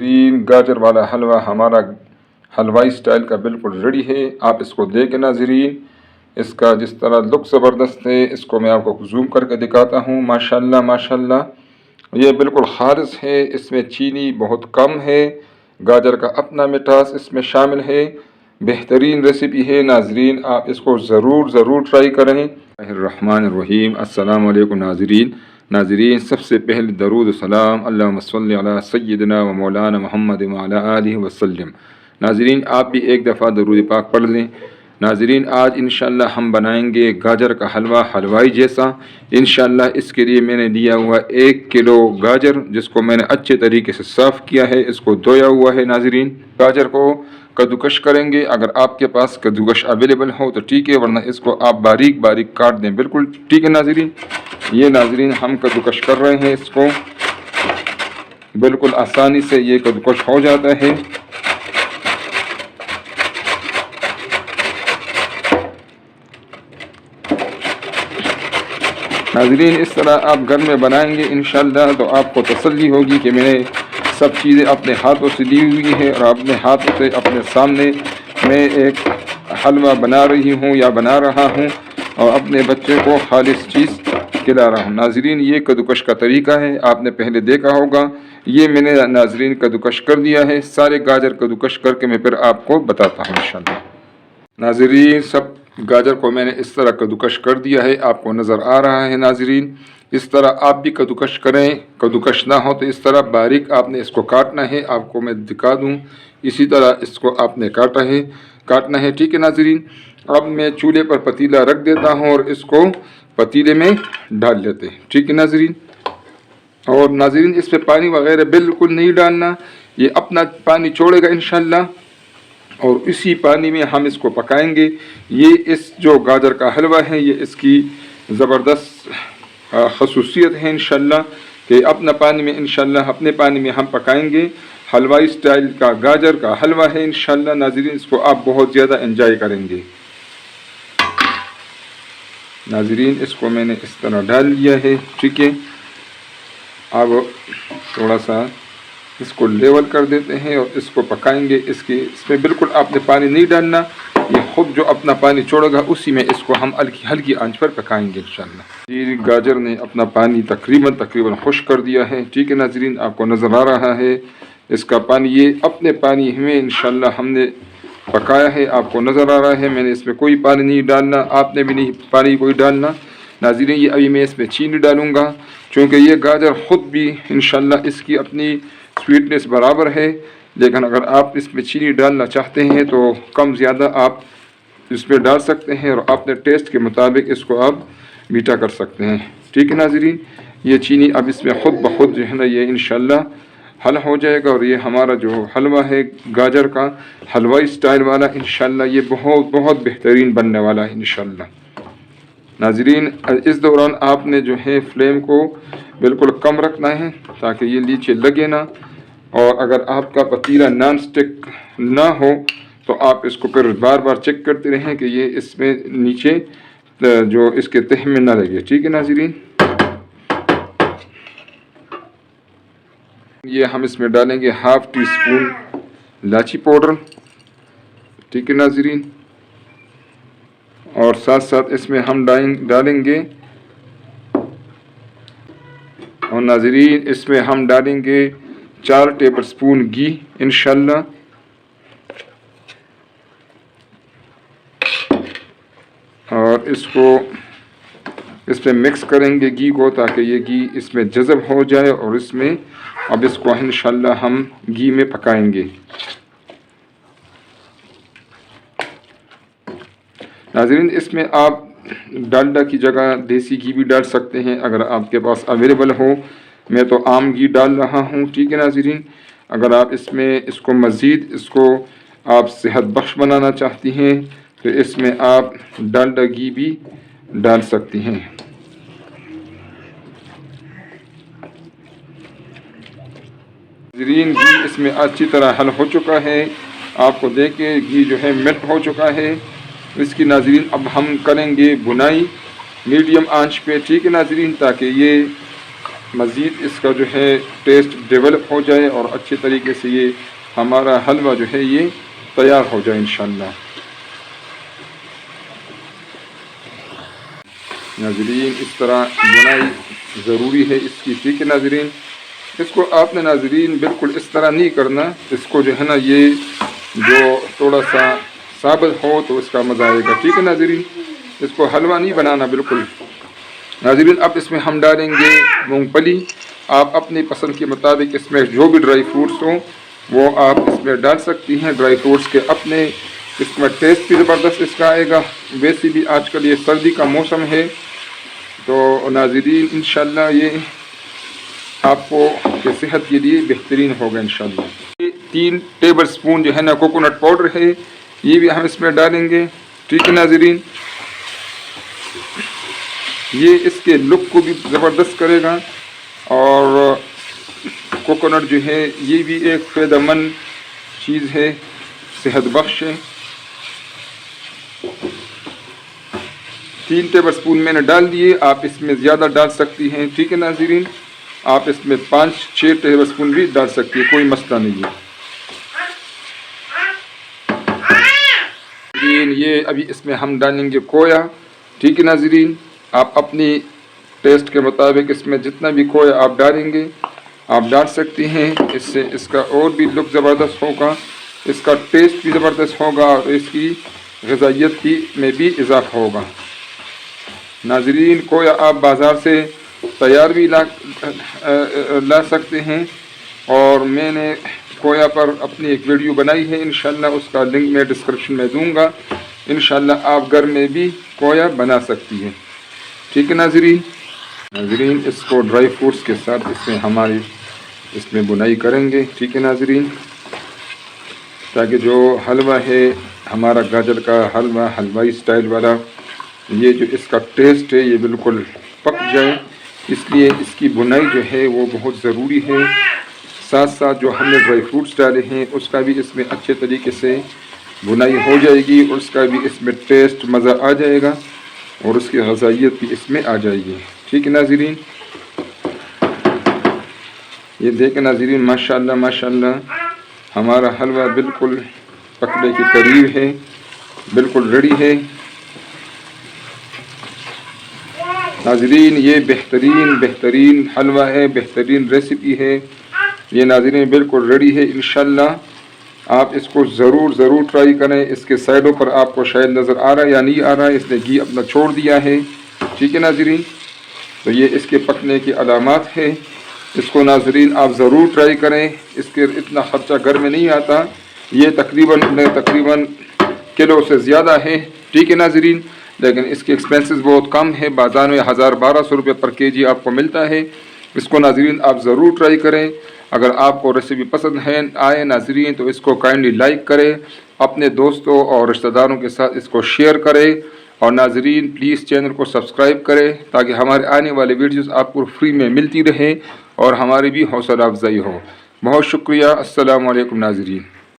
Green گاجر والا حلوہ ہمارا حلوائی سٹائل کا بالکل ریڈی ہے۔ آپ اس کو دیکھیں ناظرین، اس کا جس طرح لک زبردست ہے، اس کو میں آپ کو زوم کر کے دکھاتا ہوں۔ ماشاءاللہ ماشاءاللہ یہ بالکل خالص ہے، اس میں چینی بہت کم ہے، گاجر کا اپنا مٹھاس اس میں شامل ہے۔ بہترین ریسیپی ہے ناظرین، آپ اس کو ضرور ٹرائی کریں۔ الرحمن الرحیم۔ السلام علیکم ناظرین سب سے پہلے درود و سلام، اللہم صلی علی سیدنا و مولانا محمد وعلی آلہ وسلم۔ ناظرین آپ بھی ایک دفعہ درود پاک پڑھ لیں۔ ناظرین آج انشاءاللہ ہم بنائیں گے گاجر کا حلوہ حلوائی جیسا۔ انشاءاللہ اس کے لیے میں نے لیا ہوا 1 کلو گاجر، جس کو میں نے اچھے طریقے سے صاف کیا ہے، اس کو دھویا ہوا ہے۔ ناظرین گاجر کو کدوکش کریں گے، اگر آپ کے پاس کدوکش اویلیبل ہو تو ٹھیک ہے، ورنہ اس کو آپ باریک باریک کاٹ دیں، بالکل ٹھیک ہے ناظرین۔ یہ ناظرین ہم کدوکش کر رہے ہیں، اس کو بالکل آسانی سے یہ کدوکش ہو جاتا ہے۔ ناظرین اس طرح آپ گھر میں بنائیں گے انشاءاللہ تو آپ کو تسلی ہوگی کہ میں نے سب چیزیں اپنے ہاتھوں سے لی ہوئی ہیں، اور اپنے ہاتھوں سے اپنے سامنے میں ایک حلوہ بنا رہی ہوں یا بنا رہا ہوں، اور اپنے بچے کو خالص چیز کھلا رہا ہوں۔ ناظرین یہ کدوکش کا طریقہ ہے، آپ نے پہلے دیکھا ہوگا۔ یہ میں نے ناظرین کدوکش کر دیا ہے، سارے گاجر کدوکش کر کے میں پھر آپ کو بتاتا ہوں انشاءاللہ۔ ناظرین سب گاجر کو میں نے اس طرح کدوکش کر دیا ہے، آپ کو نظر آ رہا ہے ناظرین۔ اس طرح آپ بھی کدوکش کریں، کدوکش نہ ہو تو اس طرح باریک آپ نے اس کو کاٹنا ہے، آپ کو میں دکھا دوں، اسی طرح اس کو آپ نے کاٹنا ہے، ٹھیک ہے ناظرین۔ اب میں چولہے پر پتیلا رکھ دیتا ہوں اور اس کو پتیلے میں ڈال لیتے ہیں، ٹھیک ہے ناظرین۔ اور ناظرین اس پہ پانی وغیرہ بالکل نہیں ڈالنا، یہ اپنا پانی چھوڑے گا انشاءاللہ، اور اسی پانی میں ہم اس کو پکائیں گے۔ یہ اس جو گاجر کا حلوہ ہے، یہ اس کی زبردست خصوصیت ہے انشاءاللہ کہ اپنا پانی میں انشاءاللہ اپنے پانی میں ہم پکائیں گے۔ حلوائی سٹائل کا گاجر کا حلوہ ہے انشاءاللہ ناظرین، اس کو آپ بہت زیادہ انجوائے کریں گے۔ ناظرین اس کو میں نے اس طرح ڈال لیا ہے، ٹھیک ہے۔ اب تھوڑا سا اس کو لیول کر دیتے ہیں اور اس کو پکائیں گے۔ اس میں بالکل آپ نے پانی نہیں ڈالنا، یہ خود جو اپنا پانی چھوڑے گا اسی میں اس کو ہم ہلکی آنچ پر پکائیں گے انشاءاللہ۔ یہ گاجر نے اپنا پانی تقریباً خشک کر دیا ہے، ٹھیک ہے ناظرین، آپ کو نظر آ رہا ہے اس کا پانی، یہ اپنے پانی میں انشاءاللہ ہم نے پکایا ہے، آپ کو نظر آ رہا ہے۔ میں نے اس میں کوئی پانی نہیں ڈالنا، آپ نے بھی نہیں پانی کوئی ڈالنا ناظرین۔ یہ ابھی میں اس میں چینی ڈالوں گا، چونکہ یہ گاجر خود بھی انشاءاللہ اس کی اپنی سویٹنس برابر ہے، لیکن اگر آپ اس میں چینی ڈالنا چاہتے ہیں تو کم زیادہ آپ اس میں ڈال سکتے ہیں، اور اپنے ٹیسٹ کے مطابق اس کو آپ میٹھا کر سکتے ہیں، ٹھیک ہے ناظرین۔ یہ چینی اب اس میں خود بخود جو ہے نا یہ انشاءاللہ حل ہو جائے گا، اور یہ ہمارا جو حلوہ ہے گاجر کا حلوائی سٹائل والا انشاءاللہ یہ بہت بہترین بننے والا ہے انشاءاللہ۔ ناظرین اس دوران آپ نے جو ہے فلیم کو بالکل کم رکھنا ہے تاکہ یہ نیچے لگے نہ، اور اگر آپ کا پتیلا نان سٹک نہ ہو تو آپ اس کو پھر بار بار چیک کرتے رہیں کہ یہ اس میں نیچے جو اس کے تہ میں نہ لگے، ٹھیک ہے ناظرین۔ یہ ہم اس میں ڈالیں گے ½ ٹی اسپون الائچی پاؤڈر، ٹھیک ہے ناظرین، اور ساتھ ساتھ اس میں ہم ڈالیں گے، اور ناظرین اس میں ہم ڈالیں گے 4 ٹیبل سپون گھی انشاءاللہ، اور اس کو اس پہ مکس کریں گے گھی کو تاکہ یہ گھی اس میں جذب ہو جائے، اور اس میں اب اس کو انشاءاللہ ہم گھی میں پکائیں گے۔ ناظرین اس میں آپ ڈالڈا کی جگہ دیسی گھی بھی ڈال سکتے ہیں اگر آپ کے پاس اویلیبل ہو، میں تو عام گھی ڈال رہا ہوں، ٹھیک ہے ناظرین۔ اگر آپ اس کو مزید آپ صحت بخش بنانا چاہتی ہیں تو اس میں آپ ڈالڈا گھی بھی ڈال سکتی ہیں۔ ناظرین گھی اس میں اچھی طرح حل ہو چکا ہے، آپ کو دیکھیں گھی جو ہے میلٹ ہو چکا ہے۔ اس کی ناظرین اب ہم کریں گے بنائی میڈیم آنچ پہ، ٹھیک ہے ناظرین، تاکہ یہ مزید اس کا جو ہے ٹیسٹ ڈیولپ ہو جائے اور اچھے طریقے سے یہ ہمارا حلوہ جو ہے یہ تیار ہو جائے انشاءاللہ۔ ناظرین اس طرح بنائی ضروری ہے اس کی، ٹھیک ہے ناظرین۔ اس کو آپ نے ناظرین بالکل اس طرح نہیں کرنا، اس کو جو ہے نا یہ جو تھوڑا سا ثابت ہو تو اس کا مزہ آئے گا، ٹھیک ہے ناظرین۔ اس کو حلوہ نہیں بنانا بالکل ناظرین۔ اب اس میں ہم ڈالیں گے مونگ پھلی، آپ اپنی پسند کے مطابق اس میں جو بھی ڈرائی فروٹس ہوں وہ آپ اس میں ڈال سکتی ہیں۔ ڈرائی فروٹس کے اپنے اس میں ٹیسٹ بھی زبردست اس کا آئے گا۔ ویسے بھی آج کل یہ سردی کا موسم ہے تو ناظرین انشاءاللہ یہ آپ کو صحت کے لیے بہترین ہوگا انشاءاللہ۔ یہ 3 ٹیبل سپون جو ہے نا کوکونٹ پاؤڈر ہے، یہ بھی ہم اس میں ڈالیں گے، ٹھیک ہے ناظرین۔ یہ اس کے لک کو بھی زبردست کرے گا اور کوکونٹ جو ہے یہ بھی ایک فائدہ مند چیز ہے، صحت بخش ہے۔ 3 ٹیبل سپون میں نے ڈال دیے، آپ اس میں زیادہ ڈال سکتی ہیں، ٹھیک ہے ناظرین۔ آپ اس میں 5-6 ٹیبل سپون بھی ڈال سکتی ہیں، کوئی مسئلہ نہیں ہے۔ یہ ابھی اس میں ہم ڈالیں گے کھویا، ٹھیک ہے ناظرین۔ آپ اپنی ٹیسٹ کے مطابق اس میں جتنا بھی کھویا آپ ڈالیں گے آپ ڈال سکتی ہیں، اس سے اس کا اور بھی لک زبردست ہوگا، اس کا ٹیسٹ بھی زبردست ہوگا اور اس کی غذائیت میں بھی اضافہ ہوگا۔ ناظرین کھویا آپ بازار سے تیار بھی لا سکتے ہیں، اور میں نے کھویا پر اپنی ایک ویڈیو بنائی ہے انشاءاللہ، اس کا لنک میں ڈسکرپشن میں دوں گا۔ انشاءاللہ آپ گھر میں بھی کھویا بنا سکتی ہیں، ٹھیک ہے ناظرین۔ ناظرین اس کو ڈرائی فروٹس کے ساتھ اس میں بنائی کریں گے، ٹھیک ہے ناظرین، تاکہ جو حلوہ ہے ہمارا گاجر کا حلوہ حلوائی سٹائل والا، یہ جو اس کا ٹیسٹ ہے یہ بالکل پک جائے، اس لیے اس کی بنائی جو ہے وہ بہت ضروری ہے۔ ساتھ ساتھ جو ہم نے ڈرائی فروٹس ڈالے ہیں اس کا بھی اس میں اچھے طریقے سے بنائی ہو جائے گی، اور اس کا بھی اس میں ٹیسٹ مزہ آ جائے گا اور اس کی غذائیت بھی اس میں آ جائے گی، ٹھیک ہے ناظرین۔ یہ دیکھیں ناظرین ماشاءاللہ ماشاءاللہ ہمارا حلوہ بالکل پکنے کے قریب ہے، بالکل ریڈی ہے ناظرین۔ یہ بہترین حلوہ ہے، بہترین ریسیپی ہے یہ ناظرین، بالکل ریڈی ہے انشاءاللہ۔ آپ اس کو ضرور ٹرائی کریں۔ اس کے سائڈوں پر آپ کو شاید نظر آ رہا ہے یا نہیں آ رہا ہے، اس نے گھی اپنا چھوڑ دیا ہے، ٹھیک ہے ناظرین۔ تو یہ اس کے پکنے کی علامات ہے۔ اس کو ناظرین آپ ضرور ٹرائی کریں، اس کے اتنا خرچہ گھر میں نہیں آتا، یہ تقریباً کلو سے زیادہ ہے، ٹھیک ہے ناظرین، لیکن اس کے ایکسپینسز بہت کم ہے، بازار میں 1000-1200 روپے پر kg آپ کو ملتا ہے۔ اس کو ناظرین آپ ضرور ٹرائی کریں۔ اگر آپ کو ریسیپی پسند آئے ناظرین تو اس کو کائنڈلی لائک کریں، اپنے دوستوں اور رشتہ داروں کے ساتھ اس کو شیئر کریں، اور ناظرین پلیز چینل کو سبسکرائب کریں تاکہ ہمارے آنے والے ویڈیوز آپ کو فری میں ملتی رہے اور ہماری بھی حوصلہ افزائی ہو۔ بہت شکریہ، السلام علیکم ناظرین۔